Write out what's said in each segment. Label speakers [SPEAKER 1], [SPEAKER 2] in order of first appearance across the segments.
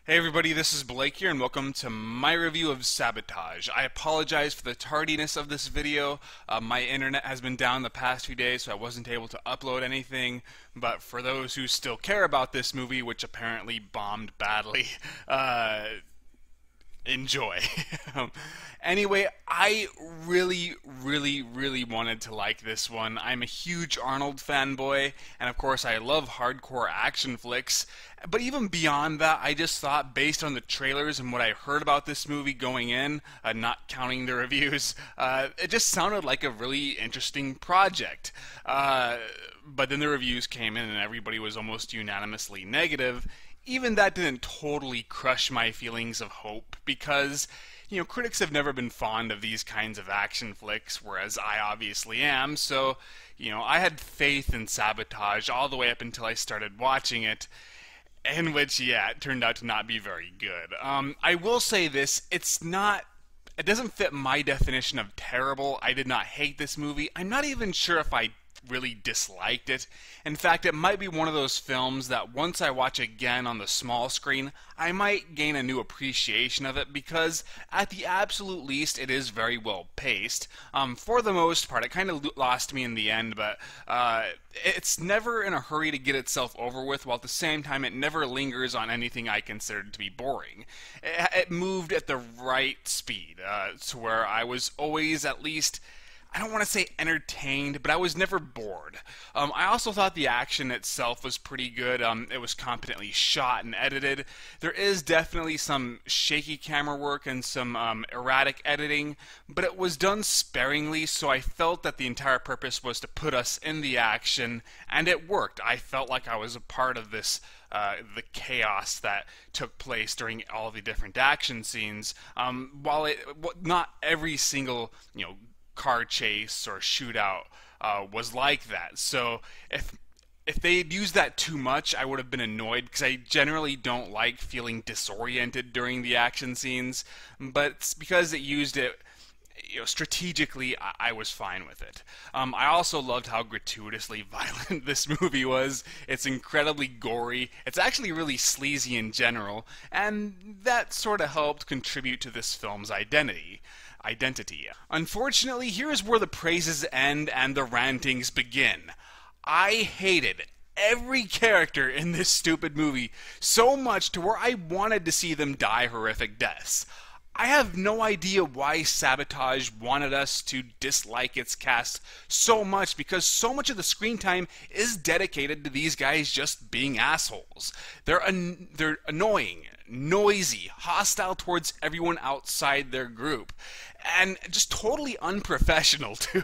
[SPEAKER 1] Hey everybody, this is Blake here, and welcome to my review of Sabotage. I apologize for the tardiness of this video. My internet has been down the past few days, so I wasn't able to upload anything. But for those who still care about this movie, which apparently bombed badly, enjoy. Anyway, I really wanted to like this one. I'm a huge Arnold fanboy, and of course I love hardcore action flicks. But even beyond that, I just thought, based on the trailers and what I heard about this movie going in, not counting the reviews, it just sounded like a really interesting project. But then the reviews came in and everybody was almost unanimously negative. Even that didn't totally crush my feelings of hope, because critics have never been fond of these kinds of action flicks, whereas I obviously am. So I had faith in Sabotage all the way up until I started watching it, in which, it turned out to not be very good. I will say this, it doesn't fit my definition of terrible. I did not hate this movie. I'm not even sure if I really disliked it. In fact, it might be one of those films that once I watch again on the small screen, I might gain a new appreciation of it, because at the absolute least, it is very well paced. For the most part, it kind of lost me in the end, but it's never in a hurry to get itself over with, while at the same time it never lingers on anything I considered to be boring. It moved at the right speed, to where I was always at least, I don't want to say entertained, but I was never bored. I also thought the action itself was pretty good. It was competently shot and edited. There is definitely some shaky camera work and some erratic editing, but it was done sparingly, so I felt that the entire purpose was to put us in the action, and it worked. I felt like I was a part of this, the chaos that took place during all the different action scenes. While not every single, car chase or shootout was like that. So if they had used that too much, I would have been annoyed, because I generally don't like feeling disoriented during the action scenes. But because it used it strategically, I was fine with it. I also loved how gratuitously violent this movie was. It's incredibly gory. It's actually really sleazy in general, and that sort of helped contribute to this film's identity. Unfortunately, here's where the praises end and the rantings begin. I hated every character in this stupid movie so much to where I wanted to see them die horrific deaths. I have no idea why Sabotage wanted us to dislike its cast so much, because so much of the screen time is dedicated to these guys just being assholes. They're annoying, noisy, hostile towards everyone outside their group, and just totally unprofessional too.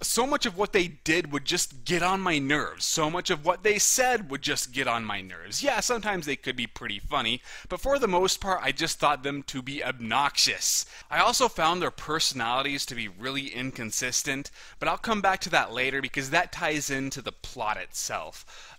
[SPEAKER 1] So much of what they did would just get on my nerves. So much of what they said would just get on my nerves. Yeah, sometimes they could be pretty funny, but for the most part, I just thought them to be obnoxious. I also found their personalities to be really inconsistent, but I'll come back to that later, because that ties into the plot itself.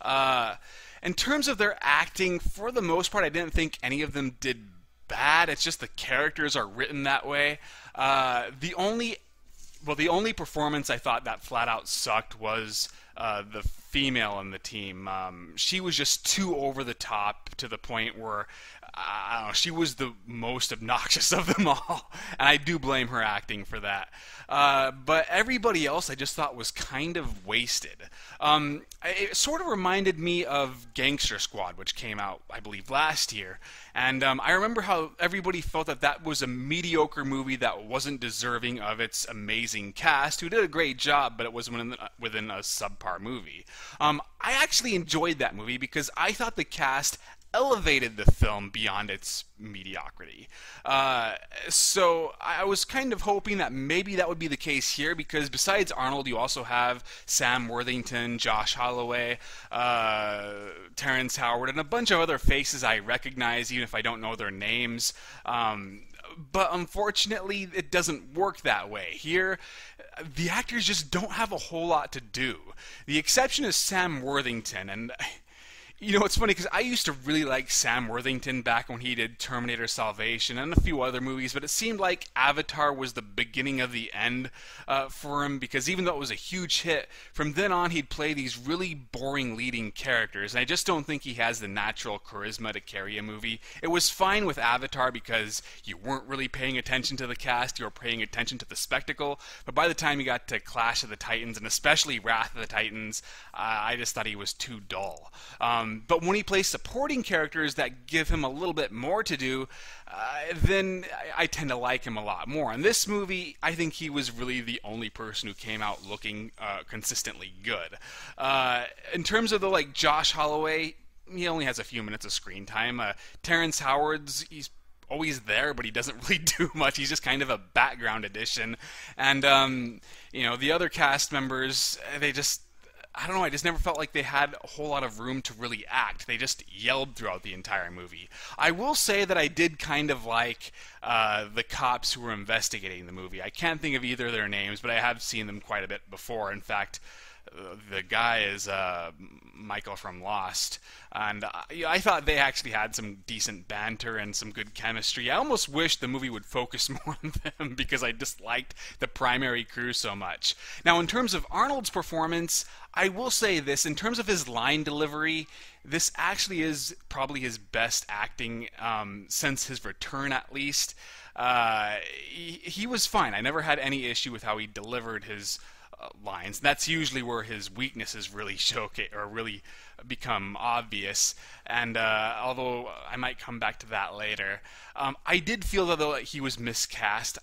[SPEAKER 1] In terms of their acting, for the most part, I didn't think any of them did bad. It's just the characters are written that way. The only performance I thought that flat out sucked was the female in the team. She was just too over the top, to the point where I don't know, she was the most obnoxious of them all, and I do blame her acting for that. But everybody else I just thought was kind of wasted. It sort of reminded me of Gangster Squad, which came out, I believe, last year. And I remember how everybody felt that that was a mediocre movie that wasn't deserving of its amazing cast, who did a great job, but it was within a subpar movie. I actually enjoyed that movie, because I thought the cast elevated the film beyond its mediocrity. So I was kind of hoping that maybe that would be the case here, because besides Arnold, you also have Sam Worthington, Josh Holloway, Terrence Howard, and a bunch of other faces I recognize, even if I don't know their names. But unfortunately, it doesn't work that way. Here, the actors just don't have a whole lot to do. The exception is Sam Worthington, and You know, it's funny because I used to really like Sam Worthington back when he did Terminator Salvation and a few other movies, but it seemed like Avatar was the beginning of the end for him because even though it was a huge hit, from then on he'd play these really boring leading characters, and I just don't think he has the natural charisma to carry a movie. It was fine with Avatar because you weren't really paying attention to the cast, you were paying attention to the spectacle, but by the time you got to Clash of the Titans, and especially Wrath of the Titans, I just thought he was too dull. But when he plays supporting characters that give him a little bit more to do, then I tend to like him a lot more. In this movie, I think he was really the only person who came out looking consistently good. In terms of the Josh Holloway, he only has a few minutes of screen time. Terrence Howard's, he's always there, but he doesn't really do much. He's just kind of a background addition. And the other cast members, they just, I don't know, I just never felt like they had a whole lot of room to really act. They just yelled throughout the entire movie. I will say that I did kind of like the cops who were investigating the movie. I can't think of either of their names, but I have seen them quite a bit before. In fact, the guy is Michael from Lost, and I thought they actually had some decent banter and some good chemistry. I almost wish the movie would focus more on them because I disliked the primary crew so much. Now, in terms of Arnold's performance, I will say this, in terms of his line delivery, this actually is probably his best acting since his return, at least. He was fine. I never had any issue with how he delivered his lines. That's usually where his weaknesses really showcase or really become obvious. And although I might come back to that later, I did feel though that he was miscast.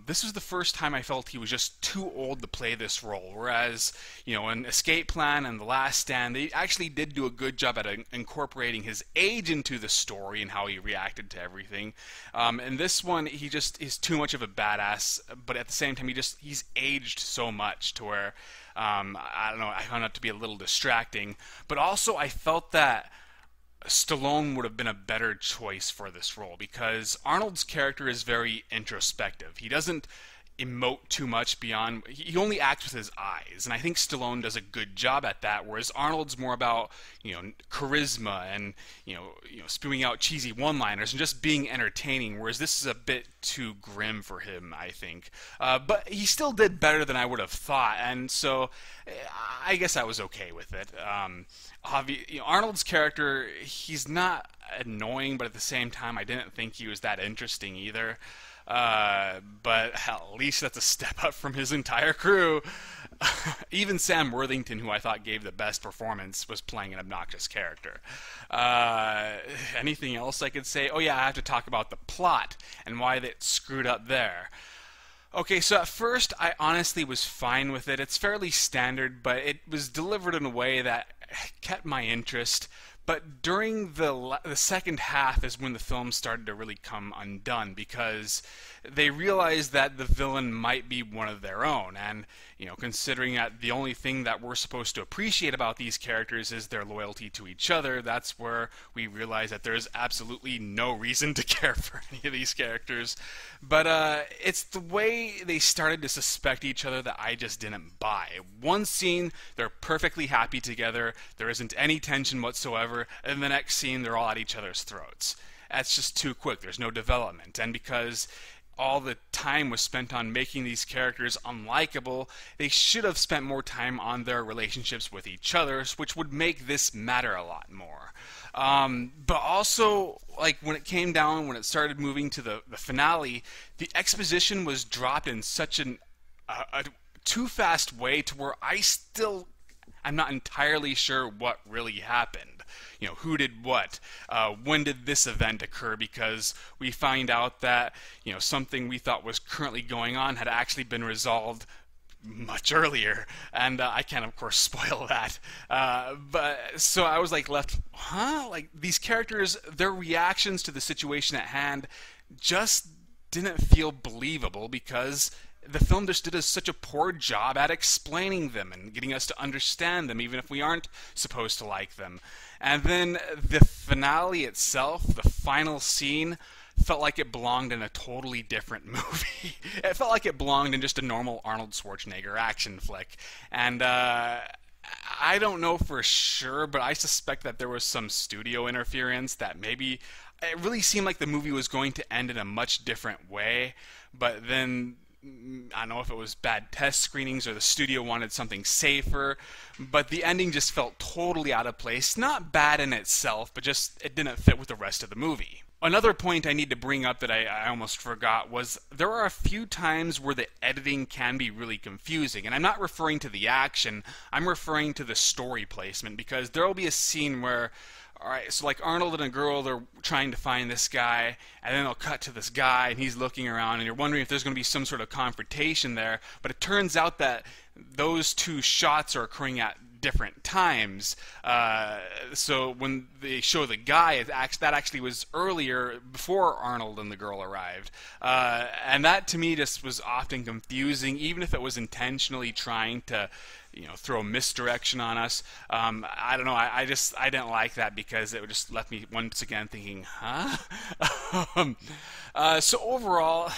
[SPEAKER 1] This was the first time I felt he was just too old to play this role. Whereas, in Escape Plan and The Last Stand, they actually did do a good job at incorporating his age into the story and how he reacted to everything. In this one, he just is too much of a badass, but at the same time, he's aged so much to where I don't know, I found it to be a little distracting. But also, I felt that Stallone would have been a better choice for this role because Arnold's character is very introspective. He doesn't emote too much beyond, he only acts with his eyes, and I think Stallone does a good job at that, whereas Arnold's more about charisma and spewing out cheesy one-liners and just being entertaining, whereas this is a bit too grim for him, I think. But he still did better than I would have thought, and so I guess I was okay with it. Arnold's character, he's not annoying, but at the same time I didn't think he was that interesting either. But hell, at least that's a step up from his entire crew. Even Sam Worthington, who I thought gave the best performance, was playing an obnoxious character. Anything else I could say? Oh yeah, I have to talk about the plot and why they screwed up there. Okay, so at first I honestly was fine with it. It's fairly standard, but it was delivered in a way that kept my interest. But during the second half is when the film started to really come undone because they realized that the villain might be one of their own. And, considering that the only thing that we're supposed to appreciate about these characters is their loyalty to each other, that's where we realize that there's absolutely no reason to care for any of these characters. But it's the way they started to suspect each other that I just didn't buy. One scene, they're perfectly happy together, there isn't any tension whatsoever, and the next scene, they're all at each other's throats. That's just too quick, there's no development. And because all the time was spent on making these characters unlikable, they should have spent more time on their relationships with each other, which would make this matter a lot more. But also, when it came down, when it started moving to the finale, the exposition was dropped in such a too fast way to where I'm not entirely sure what really happened. Who did what? When did this event occur? Because we find out that, something we thought was currently going on had actually been resolved much earlier. And I can't, of course, spoil that. But so I was left, huh? These characters, their reactions to the situation at hand just didn't feel believable because the film just did such a poor job at explaining them and getting us to understand them, even if we aren't supposed to like them. And then the finale itself, the final scene, felt like it belonged in a totally different movie. It felt like it belonged in just a normal Arnold Schwarzenegger action flick. And I don't know for sure, but I suspect that there was some studio interference that maybe it really seemed like the movie was going to end in a much different way, but then I don't know if it was bad test screenings or the studio wanted something safer, but the ending just felt totally out of place. Not bad in itself, but just it didn't fit with the rest of the movie. Another point I need to bring up that I almost forgot was there are a few times where the editing can be really confusing. And I'm not referring to the action, I'm referring to the story placement because there will be a scene where, alright, so like Arnold and a girl, they're trying to find this guy, and then they'll cut to this guy, and he's looking around, and you're wondering if there's going to be some sort of confrontation there. But it turns out that those two shots are occurring at different times. So when they show the guy, that actually was earlier before Arnold and the girl arrived. And that to me just was often confusing, even if it was intentionally trying to throw misdirection on us. I don't know. I didn't like that because it just left me once again thinking, huh? So overall,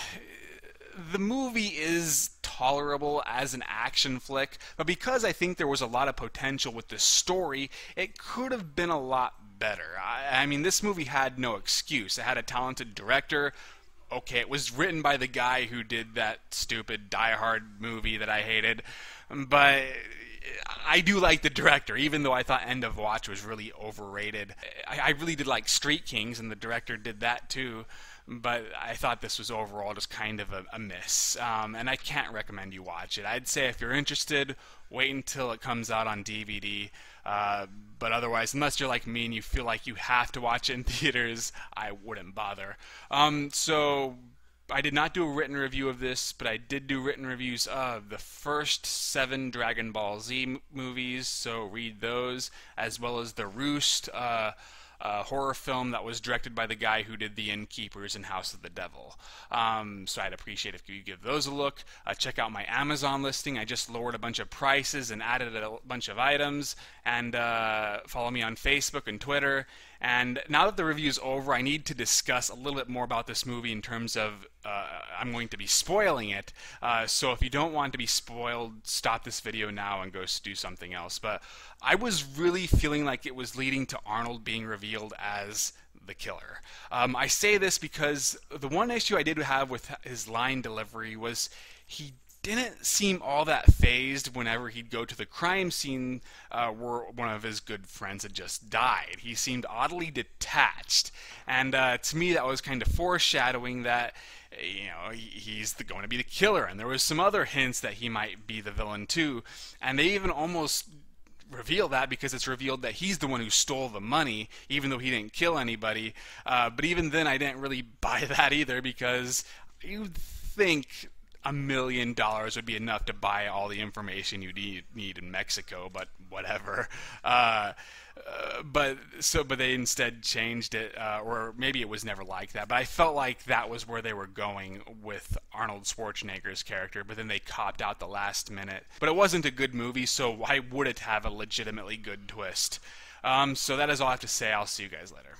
[SPEAKER 1] the movie is tolerable as an action flick, but because I think there was a lot of potential with the story, it could have been a lot better. I mean, this movie had no excuse. It had a talented director. Okay, it was written by the guy who did that stupid Die Hard movie that I hated, but I do like the director, even though I thought End of Watch was really overrated. I really did like Street Kings, and the director did that too, but I thought this was overall just kind of a miss, and I can't recommend you watch it. I'd say if you're interested, wait until it comes out on DVD, but otherwise, unless you're like me and you feel like you have to watch it in theaters, I wouldn't bother. So I did not do a written review of this, but I did do written reviews of the first 7 Dragon Ball Z movies, so read those, as well as The Roost, horror film that was directed by the guy who did The Innkeepers and House of the Devil. So I'd appreciate if you give those a look. Check out my Amazon listing. I just lowered a bunch of prices and added a bunch of items. And follow me on Facebook and Twitter. And now that the review is over, I need to discuss a little bit more about this movie in terms of I'm going to be spoiling it. So if you don't want to be spoiled, stop this video now and go do something else. But I was really feeling like it was leading to Arnold being revealed as the killer. I say this because the one issue I did have with his line delivery was he didn't seem all that phased whenever he'd go to the crime scene where one of his good friends had just died. He seemed oddly detached, and to me that was kind of foreshadowing that he's going to be the killer, and there was some other hints that he might be the villain too, and they even almost reveal that because it's revealed that he's the one who stole the money, even though he didn't kill anybody. But even then, I didn't really buy that either because you'd think $1 million would be enough to buy all the information you need in Mexico, but whatever. But they instead changed it, or maybe it was never like that. But I felt like that was where they were going with Arnold Schwarzenegger's character, but then they copped out the last minute. But it wasn't a good movie, so why would it have a legitimately good twist? So that is all I have to say. I'll see you guys later.